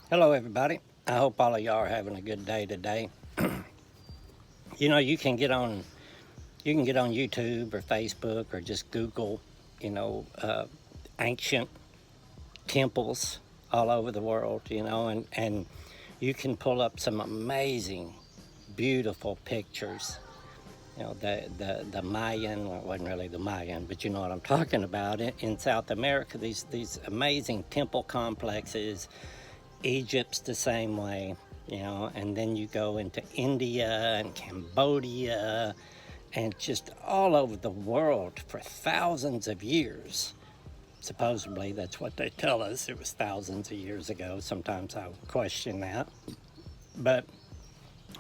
Hello, everybody. I hope all of y'all are having a good day today. You know, you can get on YouTube or Facebook or just Google, you know, ancient temples all over the world. And you can pull up some amazing, beautiful pictures. The Mayan, well, it wasn't really the Mayan, but you know what I'm talking about. In South America, these amazing temple complexes. Egypt's the same way, and then you go into India and Cambodia and just all over the world for thousands of years. Supposedly, that's what they tell us. It was thousands of years ago. Sometimes I question that. But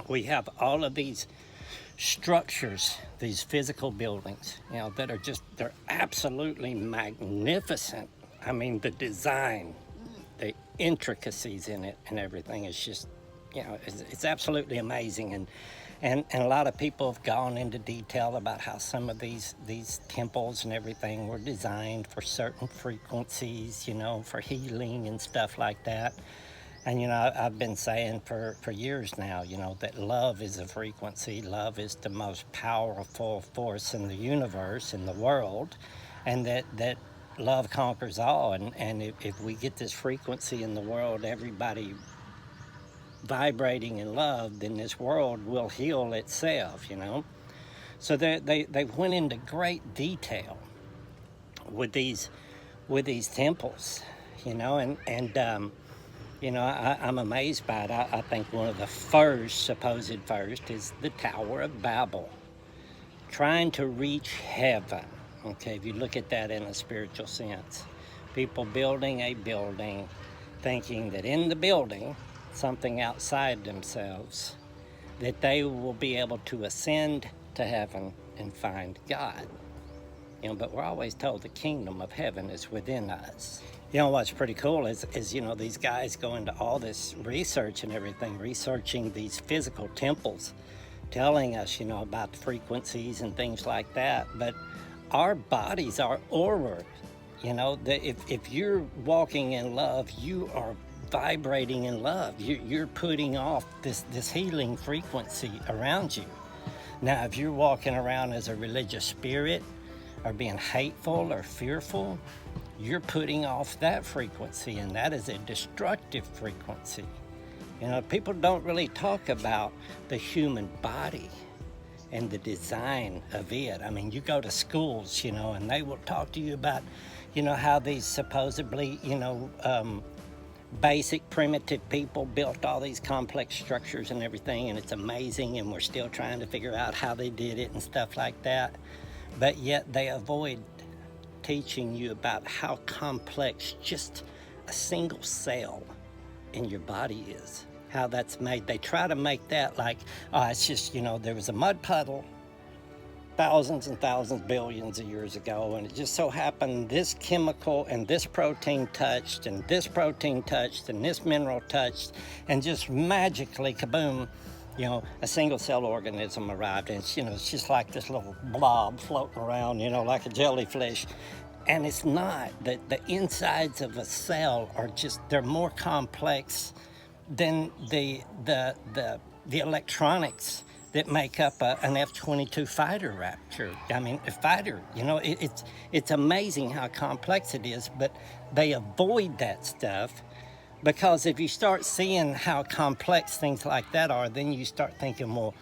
we have all of these structures, these physical buildings, that are they're absolutely magnificent. I mean, the design, the intricacies in it and everything is just, it's absolutely amazing. And a lot of people have gone into detail about how some of these temples and everything were designed for certain frequencies, for healing and stuff like that. And I've been saying for years now, that love is a frequency. Love is the most powerful force in the universe, in the world, and that love conquers all. And if we get this frequency in the world, everybody vibrating in love, then this world will heal itself. So they went into great detail with these temples, I'm amazed by it. I think one of the supposed first, is the Tower of Babel, trying to reach heaven. Okay, if you look at that in a spiritual sense, people building a building, thinking that in the building, something outside themselves, that they will be able to ascend to heaven and find God. But we're always told the kingdom of heaven is within us. What's pretty cool is these guys go into all this research and everything, researching these physical temples, telling us, about the frequencies and things like that. But our bodies are aura. That if you're walking in love, you are vibrating in love. You're putting off this healing frequency around you. Now, if you're walking around as a religious spirit or being hateful or fearful, you're putting off that frequency, and that is a destructive frequency. People don't really talk about the human body and the design of it. I mean, you go to schools, and they will talk to you about, how these supposedly, basic primitive people built all these complex structures and everything, and it's amazing, and we're still trying to figure out how they did it and stuff like that. But yet they avoid teaching you about how complex just a single cell in your body is, how that's made. They try to make that like, it's just, there was a mud puddle thousands and thousands, billions of years ago, and it just so happened this chemical and this protein touched, and this protein touched, and this mineral touched, and just magically, kaboom, a single cell organism arrived. And it's just like this little blob floating around, like a jellyfish. And it's not. The insides of a cell are they're more complex than the electronics that make up an F-22 fighter Raptor. I mean, a fighter, it's amazing how complex it is, but they avoid that stuff, because if you start seeing how complex things like that are, then you start thinking, well,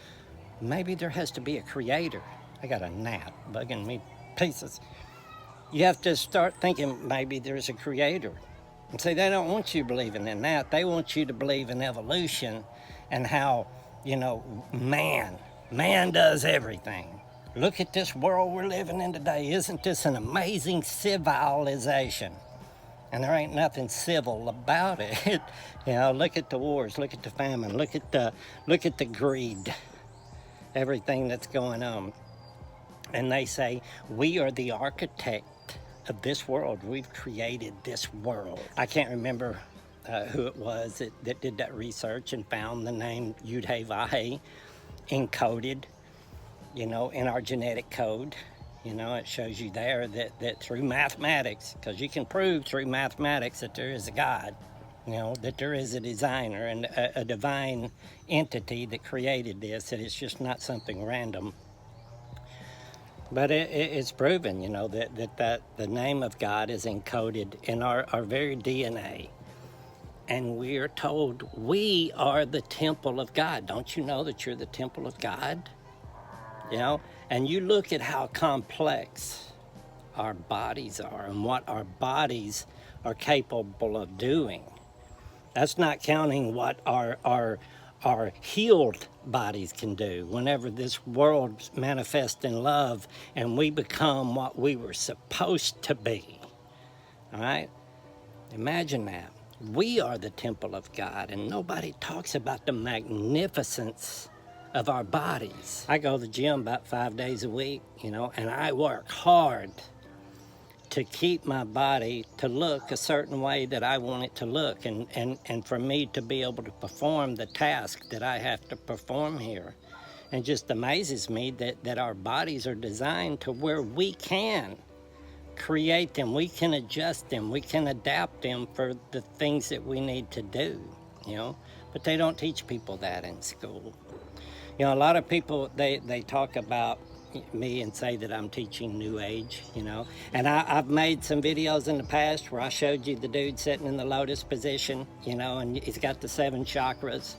maybe there has to be a creator. I got a gnat bugging me pieces. You have to start thinking maybe there's a creator. And see, they don't want you believing in that. They want you to believe in evolution and how, man does everything. Look at this world we're living in today. Isn't this an amazing civilization? And there ain't nothing civil about it. Look at the wars, look at the famine, look at the greed, everything that's going on. And they say, we are the architect of this world. We've created this world. I can't remember who it was that did that research and found the name Yud-Hey-Vah-Hey encoded, in our genetic code. It shows you there that through mathematics, because you can prove through mathematics that there is a God, You know, that there is a designer and a divine entity that created this, that it's just not something random. But it's proven, you know, that the name of God is encoded in our very DNA. And we are told we are the temple of God. Don't you know that you're the temple of God? You know, and you look at how complex our bodies are and what our bodies are capable of doing. That's not counting what our healed bodies can do whenever this world manifests in love and we become what we were supposed to be. All right? Imagine that. We are the temple of God, and nobody talks about the magnificence of our bodies. I go to the gym about 5 days a week, you know, and I work hard to keep my body to look a certain way that I want it to look, and for me to be able to perform the task that I have to perform here. And it just amazes me that our bodies are designed to where we can create them, we can adjust them, we can adapt them for the things that we need to do, you know. But they don't teach people that in school. You know, a lot of people, they talk about me and say that I'm teaching New Age, you know. And I've made some videos in the past where I showed you the dude sitting in the lotus position, you know, and he's got the 7 chakras.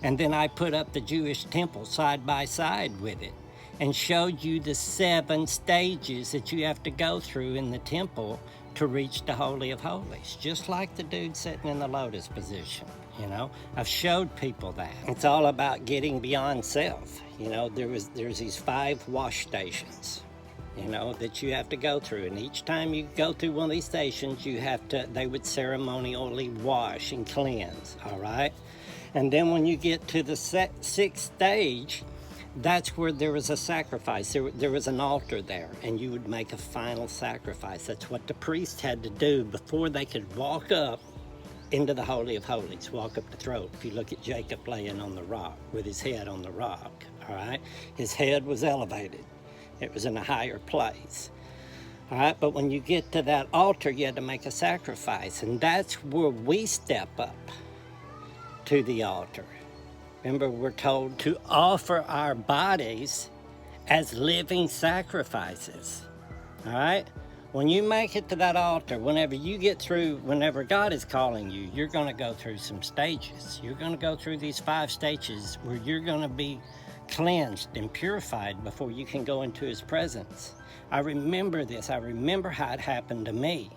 And then I put up the Jewish temple side by side with it and showed you the 7 stages that you have to go through in the temple to reach the Holy of Holies, just like the dude sitting in the lotus position, you know. I've showed people that. It's all about getting beyond self. You know, there's these 5 wash stations, you know, that you have to go through. And each time you go through one of these stations, they would ceremonially wash and cleanse, all right? And then when you get to the 6th stage, that's where there was a sacrifice. There was an altar there, and you would make a final sacrifice. That's what the priest had to do before they could walk up into the Holy of Holies, walk up the throat. If you look at Jacob laying on the rock with his head on the rock, all right? His head was elevated. It was in a higher place. All right, but when you get to that altar, you had to make a sacrifice, and that's where we step up to the altar. Remember, we're told to offer our bodies as living sacrifices, all right? When you make it to that altar, whenever you get through, whenever God is calling you, you're going to go through some stages. You're going to go through these 5 stages where you're going to be cleansed and purified before you can go into his presence. I remember this. I remember how it happened to me.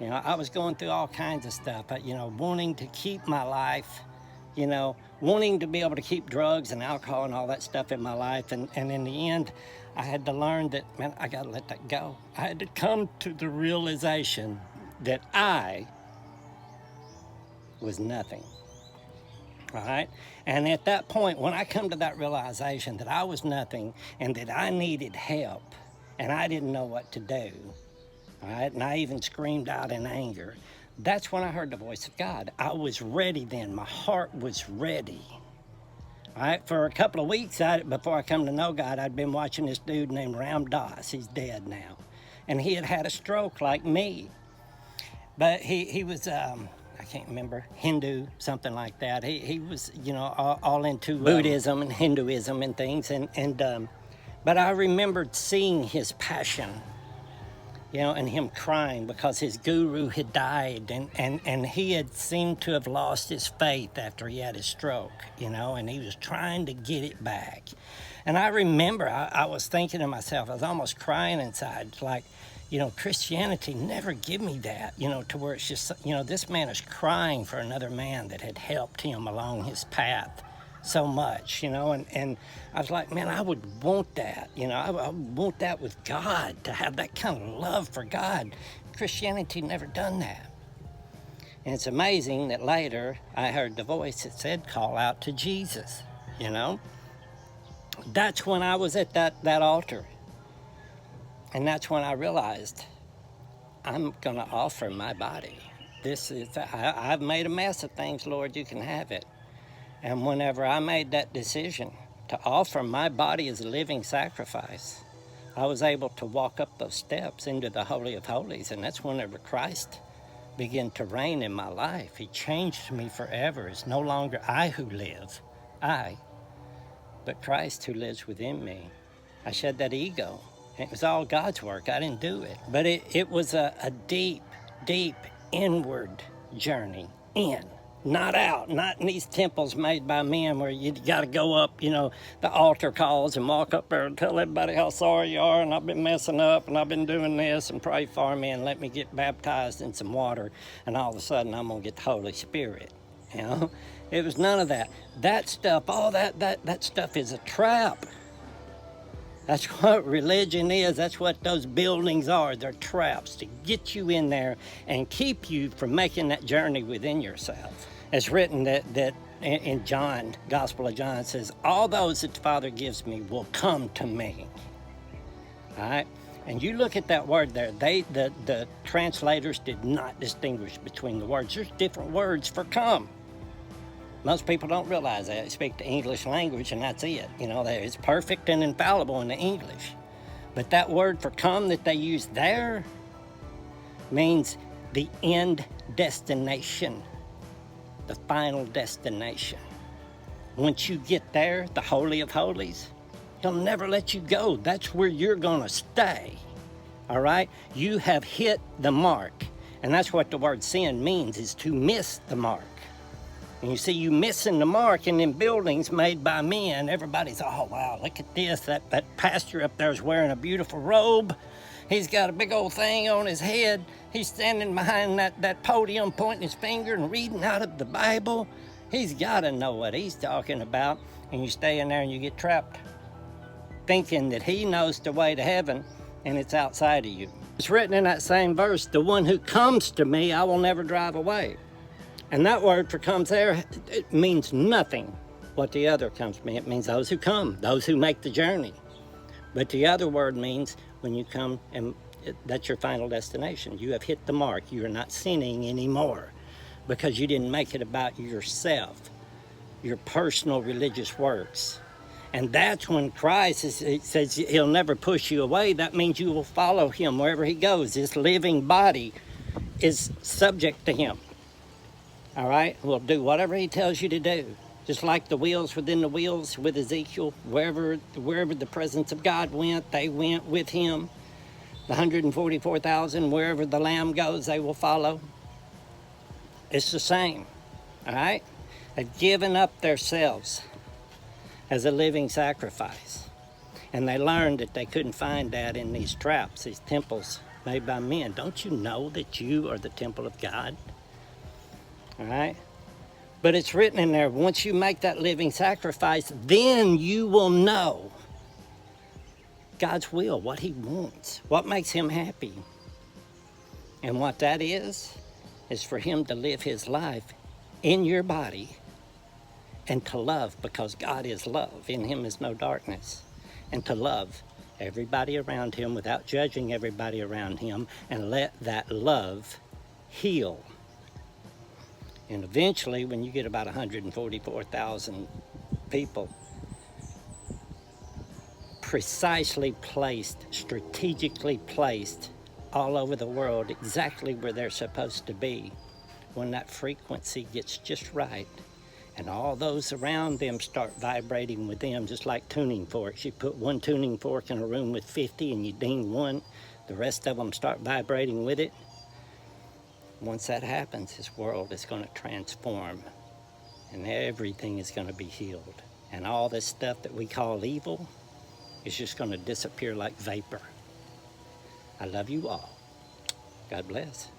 You know, I was going through all kinds of stuff, you know, wanting to keep my life, you know, wanting to be able to keep drugs and alcohol and all that stuff in my life. And in the end, I had to learn that, man, I got to let that go. I had to come to the realization that I was nothing. All right? And at that point, when I come to that realization that I was nothing and that I needed help and I didn't know what to do, all right, and I even screamed out in anger, that's when I heard the voice of God. I was ready then. My heart was ready. All right, for a couple of weeks before I come to know God, I'd been watching this dude named Ram Dass. He's dead now. And he had had a stroke like me. But he was, I can't remember, Hindu, something like that. He was, you know, all into Buddhism and Hinduism and things. But I remembered seeing his passion, you know, and him crying because his guru had died, and he had seemed to have lost his faith after he had his stroke, you know, and he was trying to get it back. And I remember I was thinking to myself, I was almost crying inside, like, you know, Christianity never give me that, you know, to where it's just, you know, this man is crying for another man that had helped him along his path so much, you know, and I was like, man, I would want that, you know, I would want that with God, to have that kind of love for God. Christianity never done that. And it's amazing that later I heard the voice that said, call out to Jesus, you know. That's when I was at that altar. And that's when I realized I'm going to offer my body. I've made a mess of things, Lord, you can have it. And whenever I made that decision to offer my body as a living sacrifice, I was able to walk up those steps into the Holy of Holies. And that's whenever Christ began to reign in my life. He changed me forever. It's no longer I who live, but Christ who lives within me. I shed that ego. It was all God's work. I didn't do it. But it was a deep, deep inward journey in, not out, not in these temples made by men where you got to go up, the altar calls and walk up there and tell everybody how sorry you are and I've been messing up and I've been doing this and pray for me and let me get baptized in some water and all of a sudden I'm going to get the Holy Spirit, It was none of that. That stuff, all that stuff is a trap. That's what religion is. That's what those buildings are. They're traps to get you in there and keep you from making that journey within yourself. It's written that in John, Gospel of John, it says, all those that the Father gives me will come to me. All right? And you look at that word there, the translators did not distinguish between the words. There's different words for come. Most people don't realize that. They speak the English language and that's it. It's perfect and infallible in the English. But that word for come that they use there means the end destination, the final destination. Once you get there, the Holy of Holies, He'll never let you go. That's where you're going to stay. All right? You have hit the mark. And that's what the word sin means, is to miss the mark. And you see, you missing the mark in them buildings made by men. Everybody's, oh, wow, look at this. That pastor up there is wearing a beautiful robe. He's got a big old thing on his head. He's standing behind that podium pointing his finger and reading out of the Bible. He's got to know what he's talking about. And you stay in there and you get trapped, thinking that he knows the way to heaven and it's outside of you. It's written in that same verse, the one who comes to me, I will never drive away. And that word for comes there, it means nothing what the other comes to me. It means those who come, those who make the journey. But the other word means when you come, and that's your final destination. You have hit the mark. You are not sinning anymore because you didn't make it about yourself, your personal religious works. And that's when Christ says He'll never push you away. That means you will follow Him wherever He goes. This living body is subject to Him. All right, we'll do whatever He tells you to do. Just like the wheels within the wheels with Ezekiel, wherever the presence of God went, they went with Him. The 144,000, wherever the Lamb goes, they will follow. It's the same, all right? They've given up themselves as a living sacrifice. And they learned that they couldn't find that in these traps, these temples made by men. Don't you know that you are the temple of God? All right? But it's written in there, once you make that living sacrifice, then you will know God's will, what He wants, what makes Him happy. And what that is for Him to live His life in your body and to love, because God is love. In Him is no darkness. And to love everybody around Him without judging everybody around Him, and let that love heal. And eventually, when you get about 144,000 people precisely placed, strategically placed all over the world, exactly where they're supposed to be, when that frequency gets just right, and all those around them start vibrating with them, just like tuning forks. You put one tuning fork in a room with 50 and you ding one, the rest of them start vibrating with it. Once that happens, this world is going to transform and everything is going to be healed. And all this stuff that we call evil is just going to disappear like vapor. I love you all. God bless.